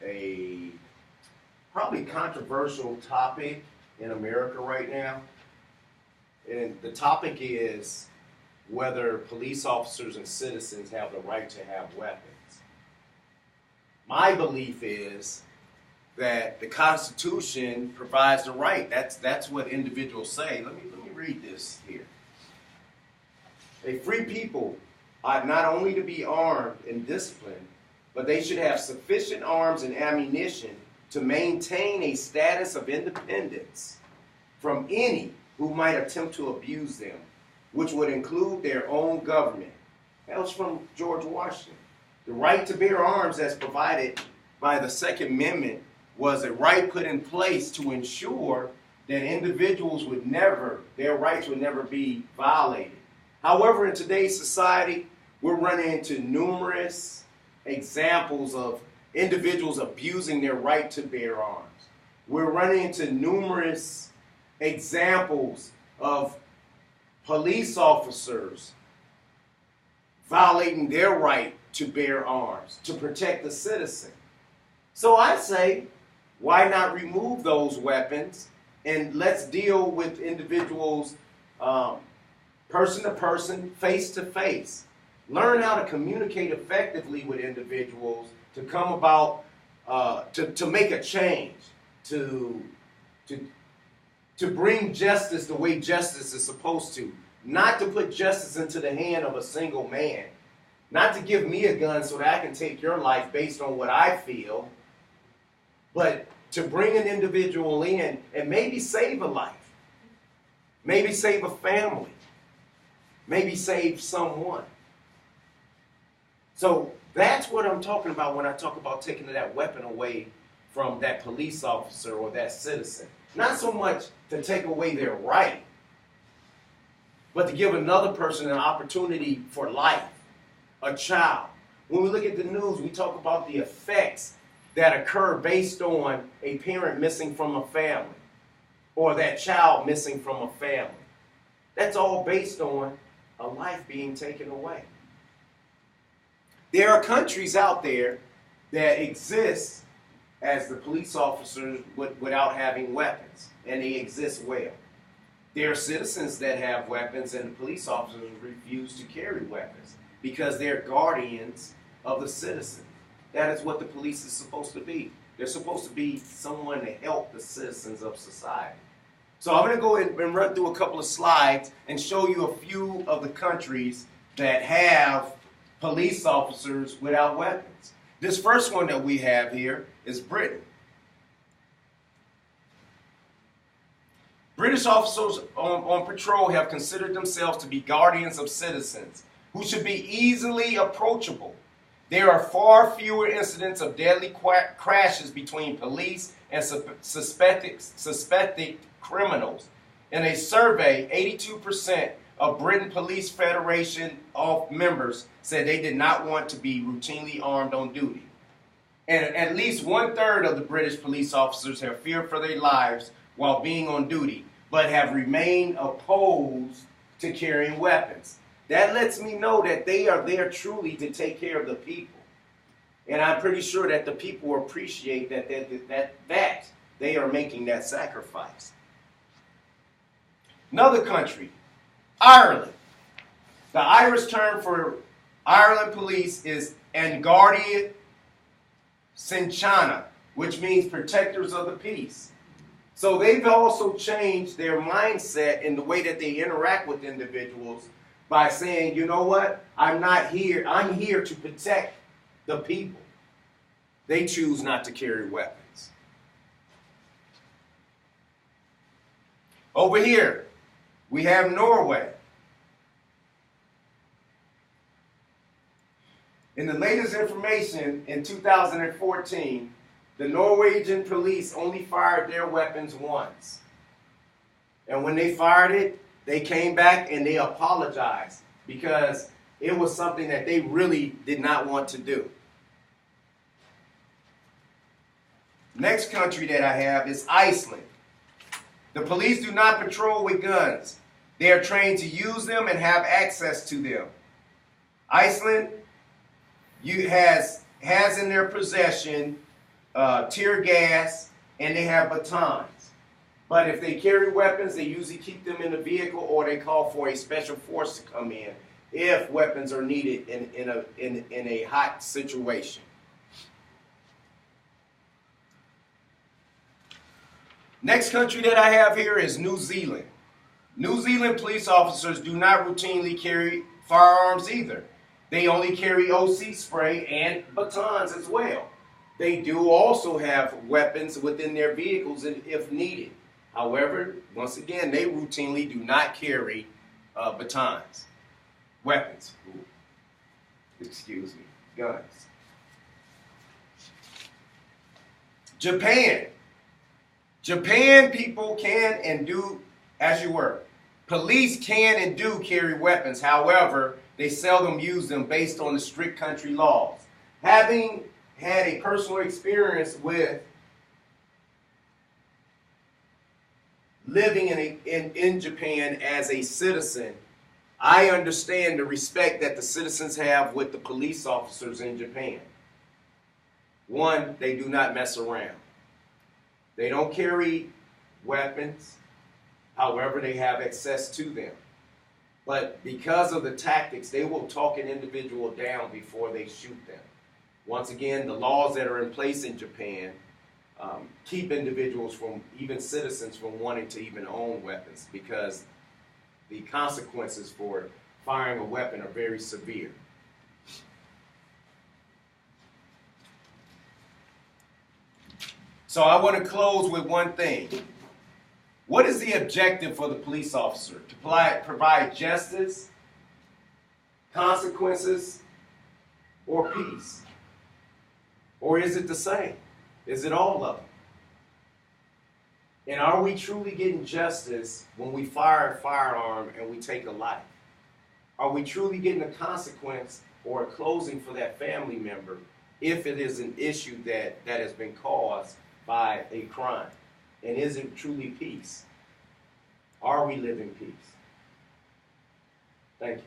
a probably controversial topic in America right now. And the topic is whether police officers and citizens have the right to have weapons. My belief is that the Constitution provides the right. That's what individuals say. Let me read this here. A free people ought not only to be armed and disciplined, but they should have sufficient arms and ammunition to maintain a status of independence from any who might attempt to abuse them, which would include their own government. That was from George Washington. The right to bear arms as provided by the Second Amendment was a right put in place to ensure that individuals their rights would never be violated. However, in today's society, we're running into numerous examples of individuals abusing their right to bear arms. We're running into numerous examples of police officers violating their right to bear arms, to protect the citizen. So I say, why not remove those weapons and let's deal with individuals person to person, face to face. Learn how to communicate effectively with individuals to come about, to make a change, to bring justice the way justice is supposed to. Not to put justice into the hand of a single man. Not to give me a gun so that I can take your life based on what I feel. But to bring an individual in and maybe save a life. Maybe save a family. Maybe save someone. So that's what I'm talking about when I talk about taking that weapon away from that police officer or that citizen. Not so much to take away their right, but to give another person an opportunity for life, a child. When we look at the news, we talk about the effects that occur based on a parent missing from a family or that child missing from a family. That's all based on a life being taken away. There are countries out there that exist as the police officers without having weapons, and they exist well. There are citizens that have weapons, and the police officers refuse to carry weapons because they're guardians of the citizen. That is what the police is supposed to be. They're supposed to be someone to help the citizens of society. So I'm going to go ahead and run through a couple of slides and show you a few of the countries that have police officers without weapons. This first one that we have here is Britain. British officers on patrol have considered themselves to be guardians of citizens who should be easily approachable. There are far fewer incidents of deadly crashes between police and suspected criminals. In a survey, 82% of Britain Police Federation of members said they did not want to be routinely armed on duty. And at least 1/3 of the British police officers have feared for their lives while being on duty, but have remained opposed to carrying weapons. That lets me know that they are there truly to take care of the people. And I'm pretty sure that the people appreciate that they are making that sacrifice. Another country, Ireland. The Irish term for Ireland police is An Garda Síochána, which means protectors of the peace. So they've also changed their mindset in the way that they interact with individuals by saying, you know what, I'm here to protect the people. They choose not to carry weapons. Over here, we have Norway. In the latest information in 2014, the Norwegian police only fired their weapons once. And when they fired it, they came back and they apologized because it was something that they really did not want to do. Next country that I have is Iceland. The police do not patrol with guns. They are trained to use them and have access to them. Iceland has in their possession tear gas, and they have batons. But if they carry weapons, they usually keep them in the vehicle, or they call for a special force to come in if weapons are needed in a hot situation. Next country that I have here is New Zealand. New Zealand police officers do not routinely carry firearms either. They only carry OC spray and batons as well. They do also have weapons within their vehicles if needed. However, once again, they routinely do not carry batons, weapons, guns. Japan. Japan people can and do, as you were, police can and do carry weapons. However, they seldom use them based on the strict country laws. Having had a personal experience with living in Japan as a citizen, I understand the respect that the citizens have with the police officers in Japan. One, they do not mess around. They don't carry weapons. However, they have access to them. But because of the tactics, they will talk an individual down before they shoot them. Once again, the laws that are in place in Japan keep individuals from, even citizens, from wanting to even own weapons, because the consequences for firing a weapon are very severe. So I want to close with one thing. What is the objective for the police officer? To provide justice, consequences, or peace? Or is it the same? Is it all of them? And are we truly getting justice when we fire a firearm and we take a life? Are we truly getting a consequence or a closing for that family member if it is an issue that has been caused by a crime? And is it truly peace? Are we living peace? Thank you.